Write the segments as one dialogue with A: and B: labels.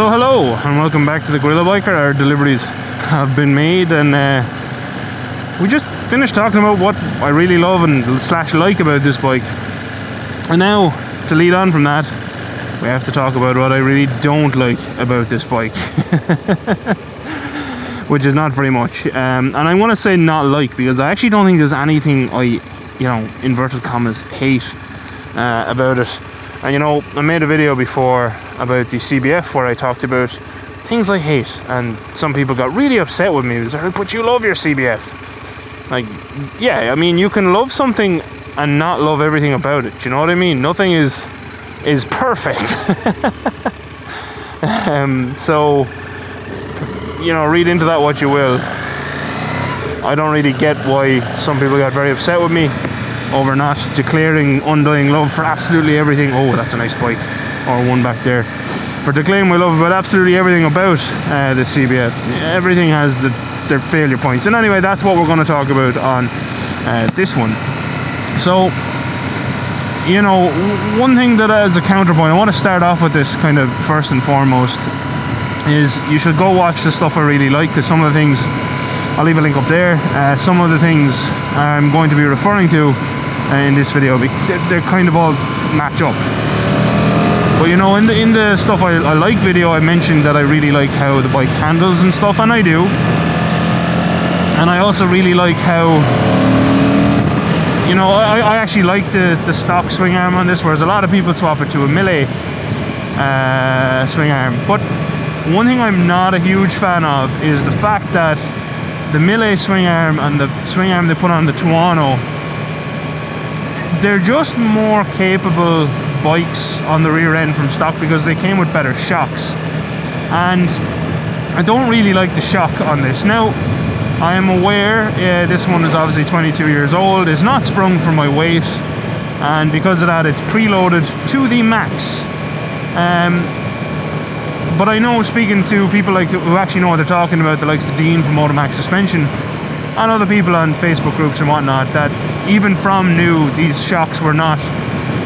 A: So hello and welcome back to the GorillaBiker. Our deliveries have been made, and we just finished talking about what I really love and slash like about this bike. And now, to lead on from that, we have to talk about what I really don't like about this bike. Which is not very much. And I want to say not like, because I actually don't think there's anything I, you know, inverted commas, hate about it. And you know, I made a video before about the CBF where I talked about things I hate, and some people got really upset with me. They said, but you love your CBF. Like, yeah, I mean, you can love something and not love everything about it. Do you know what I mean? Nothing is perfect. So, you know, read into that what you will. I don't really get why some people got very upset with me over not declaring undying love for absolutely everything. Oh, that's a nice bike. Or one back there. For declaring my love about absolutely everything about the CBF. Everything has their failure points. And anyway, that's what we're going to talk about on this one. So, you know, one thing that as a counterpoint, I want to start off with this kind of first and foremost, is you should go watch the stuff I really like, because some of the things, I'll leave a link up there, some of the things I'm going to be referring to in this video, they're kind of all match up. But you know, in the stuff I like video, I mentioned that I really like how the bike handles and stuff, and I do. And I also really like how, you know, I actually like the stock swing arm on this, whereas a lot of people swap it to a mille swing arm. But one thing I'm not a huge fan of is the fact that the mille swing arm and the swing arm they put on the Tuono, they're just more capable bikes on the rear end from stock because they came with better shocks. And I don't really like the shock on this. Now, I am aware this one is obviously 22 years old, is not sprung for my weight, and because of that it's preloaded to the max. But I know, speaking to people like who actually know what they're talking about, the likes of Dean from Automax Suspension, and other people on Facebook groups and whatnot, that even from new, these shocks were not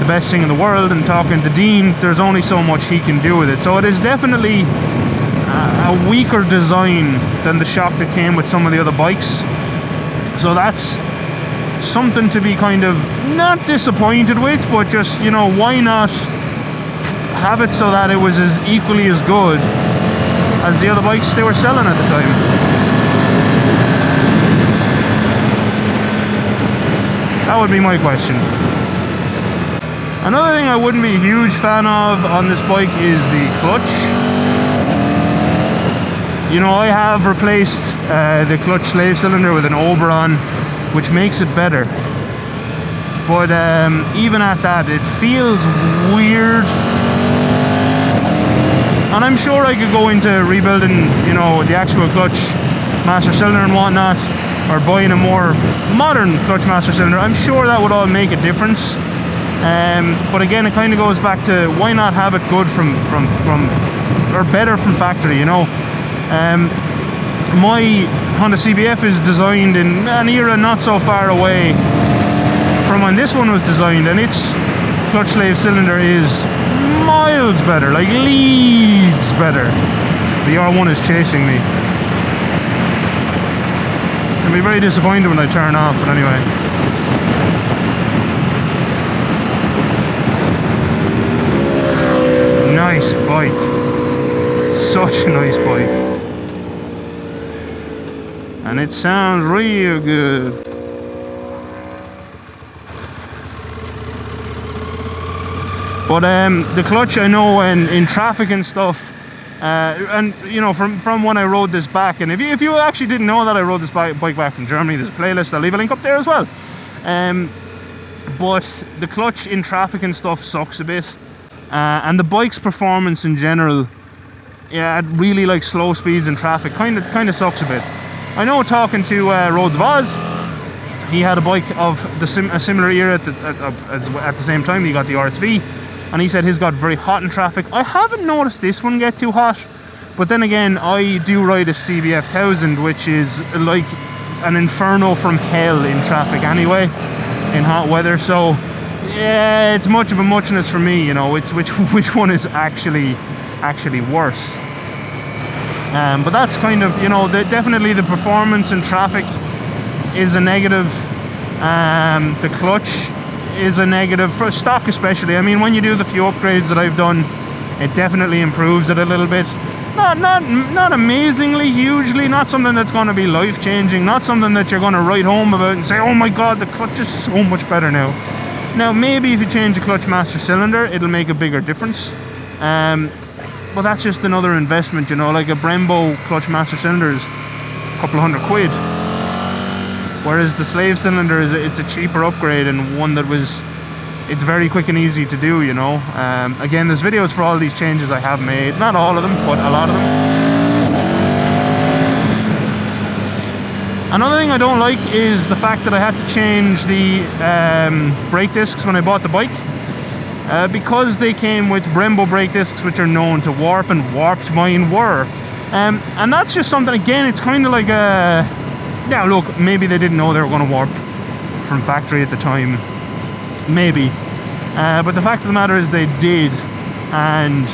A: the best thing in the world. And talking to Dean, there's only so much he can do with it. So it is definitely a weaker design than the shock that came with some of the other bikes. So that's something to be kind of not disappointed with, but just, you know, why not have it so that it was as equally as good as the other bikes they were selling at the time. That would be my question. Another thing I wouldn't be a huge fan of on this bike is the clutch. You know, I have replaced the clutch slave cylinder with an Oberon, which makes it better. But even at that, it feels weird. And I'm sure I could go into rebuilding, you know, the actual clutch master cylinder and whatnot, or buying a more modern clutch master cylinder. I'm sure that would all make a difference. But again, it kind of goes back to why not have it good from or better from factory, you know. My Honda CBF is designed in an era not so far away from when this one was designed, and its clutch slave cylinder is miles better, like leagues better. The R1 is chasing me. I'll be very disappointed when I turn off, but anyway. Nice bike. Such a nice bike. And it sounds real good. But the clutch, I know in traffic and stuff, and you know, from when I rode this back, and if you actually didn't know that I rode this bike back from Germany, there's a playlist, I'll leave a link up there as well. But the clutch in traffic and stuff sucks a bit, and the bike's performance in general, yeah, at really like slow speeds in traffic, kind of sucks a bit. I know, talking to Roads of Oz, he had a bike of a similar era at the same time. He got the RSV, and he said his got very hot in traffic. I haven't noticed this one get too hot, but then again, I do ride a CBF 1000, which is like an inferno from hell in traffic anyway, in hot weather. So yeah, it's much of a muchness for me, you know. It's which one is actually actually worse. But that's kind of, you know, definitely the performance in traffic is a negative. The clutch is a negative for stock especially. I mean, when you do the few upgrades that I've done, it definitely improves it a little bit. Not amazingly, hugely, not something that's going to be life-changing, not something that you're going to write home about and say, oh my god, the clutch is so much better now. Now, maybe if you change the clutch master cylinder, it'll make a bigger difference. But that's just another investment, you know, like a Brembo clutch master cylinder is a couple of £100. Whereas the slave cylinder it's a cheaper upgrade, and one that it's very quick and easy to do, you know. Again, there's videos for all these changes I have made, not all of them, but a lot of them. Another thing I don't like is the fact that I had to change the brake discs when I bought the bike, because they came with Brembo brake discs, which are known to warp, and warped mine were. And that's just something, again, it's kind of like a... Yeah, look, maybe they didn't know they were going to warp from factory at the time. Maybe. But the fact of the matter is they did. And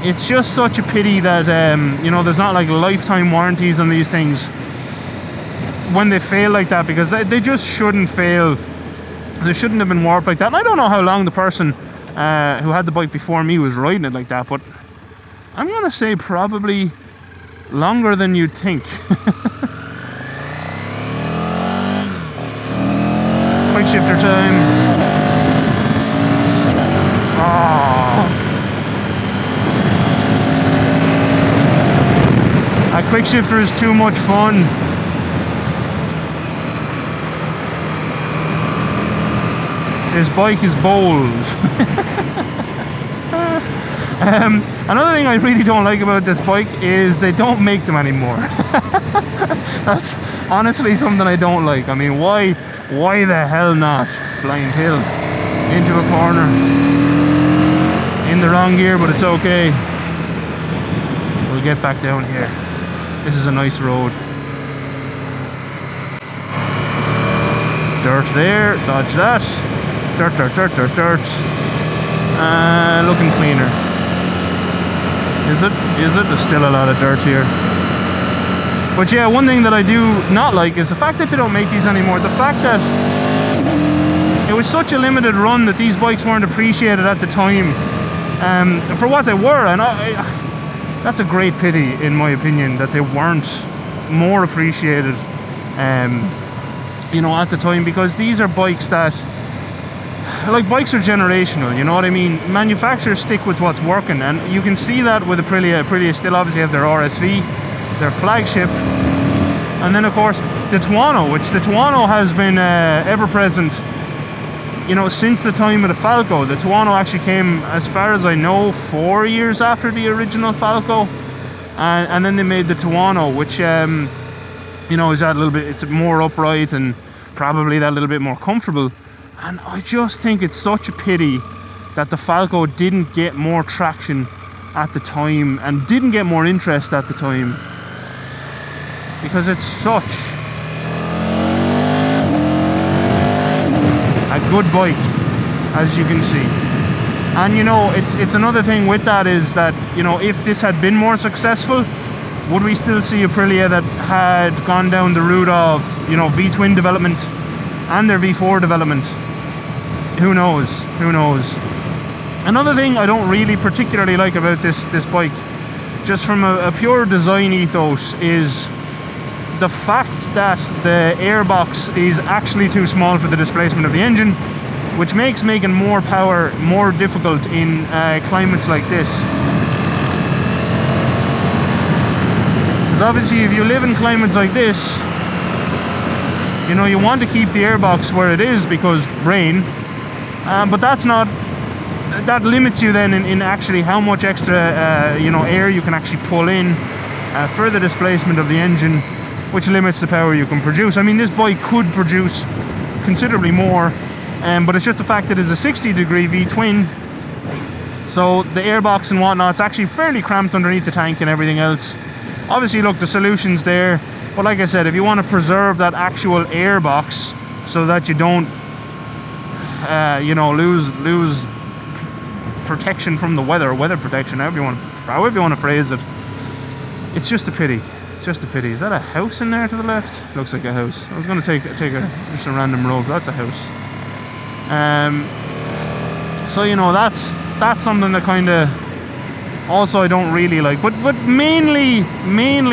A: it's just such a pity that, you know, there's not like lifetime warranties on these things when they fail like that, because they just shouldn't fail. They shouldn't have been warped like that. And I don't know how long the person who had the bike before me was riding it like that, but I'm going to say probably longer than you'd think. Quick shifter time. Oh. A quick shifter is too much fun. This bike is bold. Another thing I really don't like about this bike is they don't make them anymore. That's honestly something I don't like. I mean, why the hell not? Blind hill into a corner in the wrong gear, but it's okay. We'll get back down here. This is a nice road. Dirt there, dodge that. Dirt, dirt, dirt, dirt, dirt. Looking cleaner. Is it? There's still a lot of dirt here. But yeah, one thing that I do not like is the fact that they don't make these anymore. The fact that it was such a limited run that these bikes weren't appreciated at the time for what they were. And that's a great pity, in my opinion, that they weren't more appreciated, you know, at the time. Because these are bikes that... Like, bikes are generational, you know what I mean? Manufacturers stick with what's working, and you can see that with Aprilia. Aprilia still obviously have their RSV, their flagship, and then of course the Tuono, which the Tuono has been ever present, you know, since the time of the Falco. The Tuono actually came, as far as I know, 4 years after the original Falco, and then they made the Tuono, which you know, is that a little bit, it's more upright and probably that little bit more comfortable. And I just think it's such a pity that the Falco didn't get more traction at the time and didn't get more interest at the time, because it's such a good bike, as you can see. And you know, it's another thing with that is that, you know, if this had been more successful, would we still see Aprilia that had gone down the route of, you know, V-twin development and their V4 development? Who knows? Who knows? Another thing I don't really particularly like about this bike, just from a pure design ethos, is the fact that the airbox is actually too small for the displacement of the engine, which makes making more power more difficult in climates like this. Because obviously if you live in climates like this, you know, you want to keep the airbox where it is because rain. But that's not, that limits you then in actually how much extra you know, air you can actually pull in for the displacement of the engine, which limits the power you can produce. I mean, this bike could produce considerably more, but it's just the fact that it's a 60-degree V-twin, so the airbox and whatnot, it's actually fairly cramped underneath the tank and everything else. Obviously, look, the solution's there, but like I said, if you want to preserve that actual airbox so that you don't you know, lose protection from the weather protection, however you want to however you want to phrase it. It's just a pity. It's just a pity. Is that a house in there to the left? Looks like a house. I was going to take just a random road, but that's a house. So you know, that's something that kind of also I don't really like, but mainly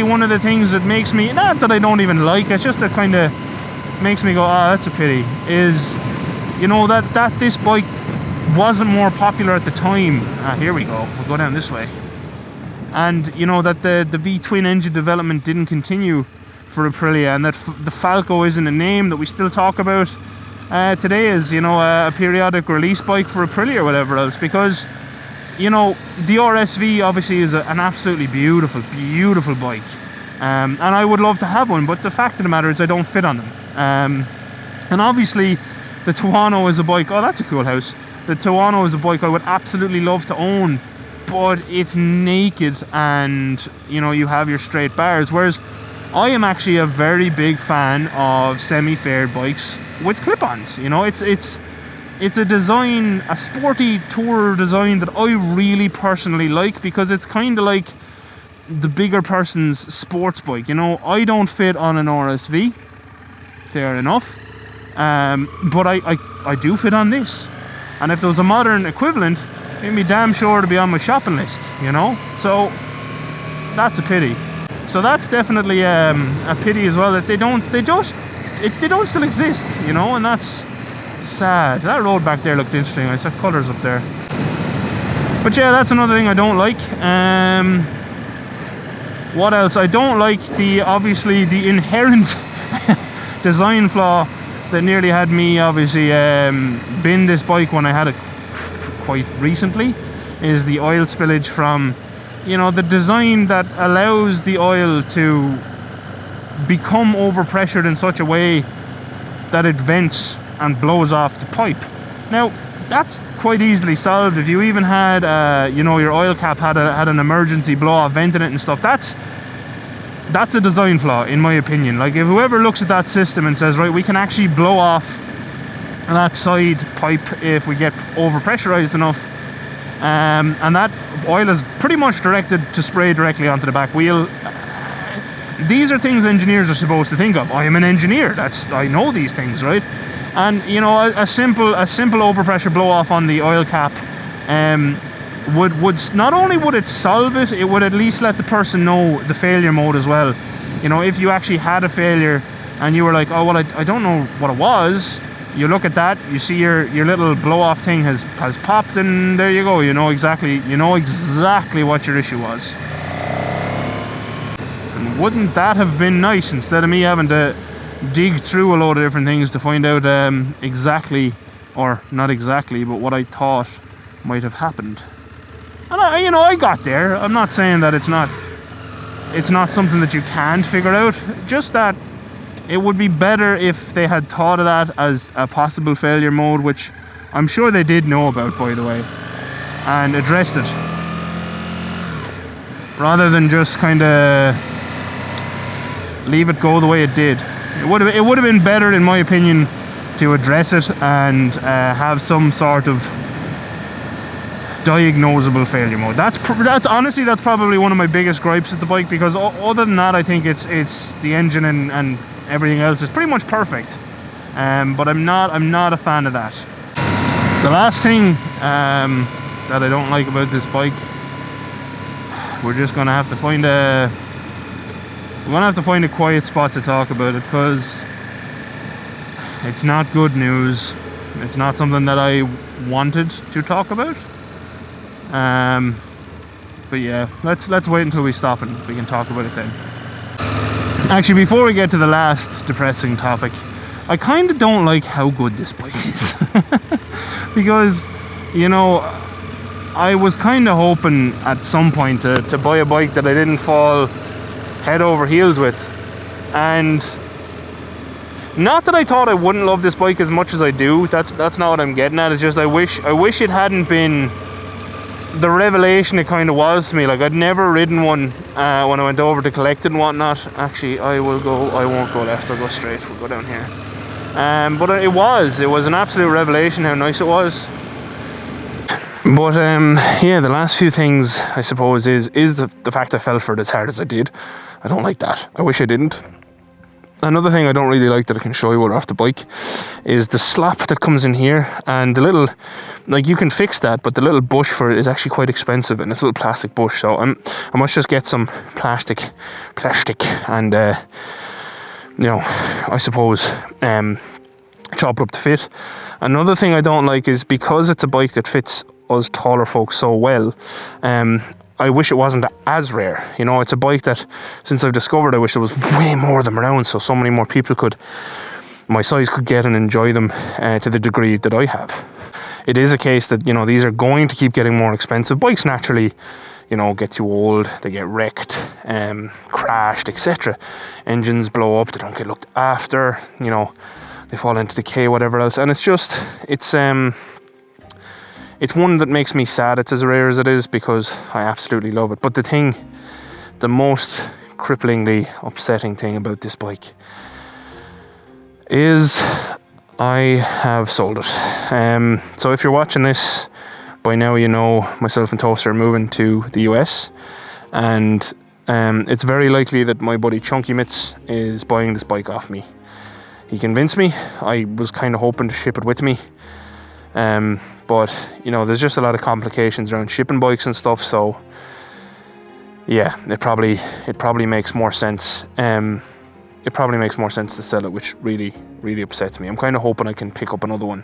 A: one of the things that makes me, not that I don't even like, it's just that kind of makes me go, ah, that's a pity, is, you know, that this bike wasn't more popular at the time. Here we go, we'll go down this way. And you know, that the V-twin engine development didn't continue for Aprilia, and that the Falco isn't a name that we still talk about today as, you know, a periodic release bike for Aprilia or whatever else, because, you know, the RSV obviously is an absolutely beautiful bike, and I would love to have one, but the fact of the matter is I don't fit on them. And obviously the Tuono is a bike, oh, that's a cool house. The Tuono is a bike I would absolutely love to own, but it's naked and, you know, you have your straight bars, whereas I am actually a very big fan of semi-fared bikes with clip-ons. You know, it's a design, a sporty tour design that I really personally like, because it's kind of like the bigger person's sports bike. You know, I don't fit on an RSV, fair enough, but I do fit on this, and if there was a modern equivalent, it'd be damn sure to be on my shopping list, you know. So that's a pity. So that's definitely a pity as well, that they don't still exist, you know, and that's sad. That road back there looked interesting. I saw colours up there. But yeah, that's another thing I don't like. What else? I don't like obviously the inherent design flaw that nearly had me obviously bin this bike when I had it quite recently, is the oil spillage from, you know, the design that allows the oil to become overpressured in such a way that it vents and blows off the pipe. Now that's quite easily solved if you even had you know, your oil cap had an emergency blow off vent in it and stuff. That's a design flaw in my opinion. Like, if whoever looks at that system and says, right, we can actually blow off that side pipe if we get overpressurized enough, and that oil is pretty much directed to spray directly onto the back wheel. These are things engineers are supposed to think of. I am an engineer, I know these things, right? And you know, a simple overpressure blow off on the oil cap would not only would it solve it, it would at least let the person know the failure mode as well. You know, if you actually had a failure and you were like, oh well, I don't know what it was, you look at that, you see your little blow off thing has popped, and there you go. You know exactly what your issue was. And wouldn't that have been nice, instead of me having to dig through a load of different things to find out exactly, or not exactly, but what I thought might have happened. And I got there. I'm not saying that it's not something that you can't figure out, just that it would be better if they had thought of that as a possible failure mode, which I'm sure they did know about, by the way, and addressed it, rather than just kind of leave it go the way it did. It would have been better, in my opinion, to address it and have some sort of diagnosable failure mode. That's honestly, that's probably one of my biggest gripes with the bike, because other than that, I think it's the engine and everything else is pretty much perfect. But I'm not a fan of that. The last thing that I don't like about this bike, we're just gonna have to find a quiet spot to talk about it, because it's not good news. It's not something that I wanted to talk about. But yeah, let's wait until we stop and we can talk about it then. Actually, before we get to the last depressing topic, I kind of don't like how good this bike is. Because, you know, I was kind of hoping at some point to buy a bike that I didn't fall head over heels with. And not that I thought I wouldn't love this bike as much as I do. That's not what I'm getting at. It's just I wish it hadn't been the revelation it kind of was to me. Like, I'd never ridden one when I went over to collect it and whatnot. Actually, I won't go left, I'll go straight. We'll go down here. But it was an absolute revelation how nice it was. But yeah, the last few things I suppose is the fact I fell for it as hard as I did. I don't like that. I wish I didn't. Another thing I don't really like that I can show you while we're off the bike is the slap that comes in here, and the little, like, you can fix that, but the little bush for it is actually quite expensive, and it's a little plastic bush, so I must just get some plastic and you know, I suppose chop it up to fit. Another thing I don't like is because it's a bike that fits us taller folks so well, I wish it wasn't as rare. You know, it's a bike that, since I've discovered, I wish there was way more of them around, so many more people my size could get and enjoy them to the degree that I have. It is a case that, you know, these are going to keep getting more expensive. Bikes naturally, you know, get too old, they get wrecked, crashed, etc. Engines blow up, they don't get looked after, you know, they fall into decay, whatever else, and it's just, it's one that makes me sad it's as rare as it is, because I absolutely love it. But the most cripplingly upsetting thing about this bike is I have sold it. So if you're watching this, by now you know myself and Toaster are moving to the US, and it's very likely that my buddy Chunky Mitts is buying this bike off me. He convinced me. I was kind of hoping to ship it with me. But you know, there's just a lot of complications around shipping bikes and stuff, so yeah, it probably makes more sense. It probably makes more sense to sell it, which really upsets me. I'm kind of hoping I can pick up another one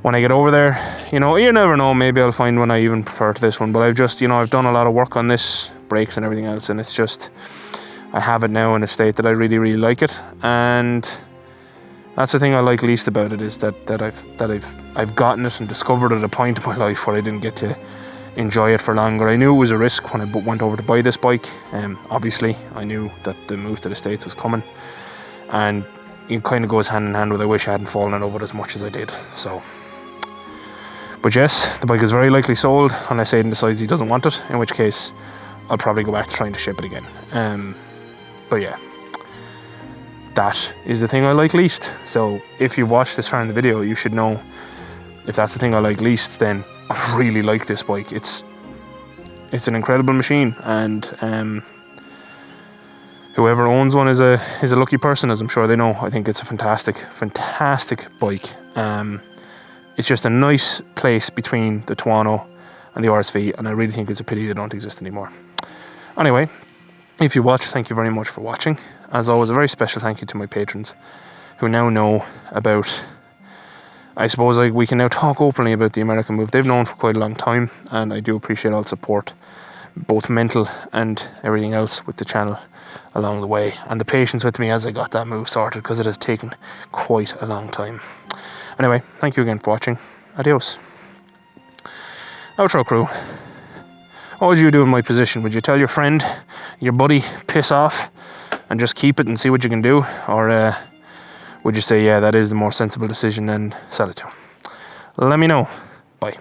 A: when I get over there. You know, you never know, maybe I'll find one I even prefer to this one, but I've just, you know, I've done a lot of work on this, brakes and everything else, and it's just, I have it now in a state that I really like it, and that's the thing I like least about it, is that I've gotten it and discovered at a point in my life where I didn't get to enjoy it for longer. I knew it was a risk when I went over to buy this bike. Obviously, I knew that the move to the States was coming, and it kind of goes hand in hand with I wish I hadn't fallen in love with it as much as I did. So, but yes, the bike is very likely sold unless Aidan decides he doesn't want it, in which case I'll probably go back to trying to ship it again. But yeah, that is the thing I like least. So if you watched this far in the video, you should know, if that's the thing I like least, then I really like this bike. It's an incredible machine, and whoever owns one is a lucky person, as I'm sure they know. I think it's a fantastic bike. It's just a nice place between the Tuono and the RSV, and I really think it's a pity they don't exist anymore. Anyway, if you watch, thank you very much for watching. As always, a very special thank you to my patrons who now know about, I suppose, like, we can now talk openly about the American move. They've known for quite a long time, and I do appreciate all the support, both mental and everything else, with the channel along the way, and the patience with me as I got that move sorted, because it has taken quite a long time. Anyway, thank you again for watching. Adios. Outro crew. What would you do in my position? Would you tell your friend, your buddy, piss off and just keep it and see what you can do? Or would you say, yeah, that is the more sensible decision, and sell it to him? Let me know. Bye.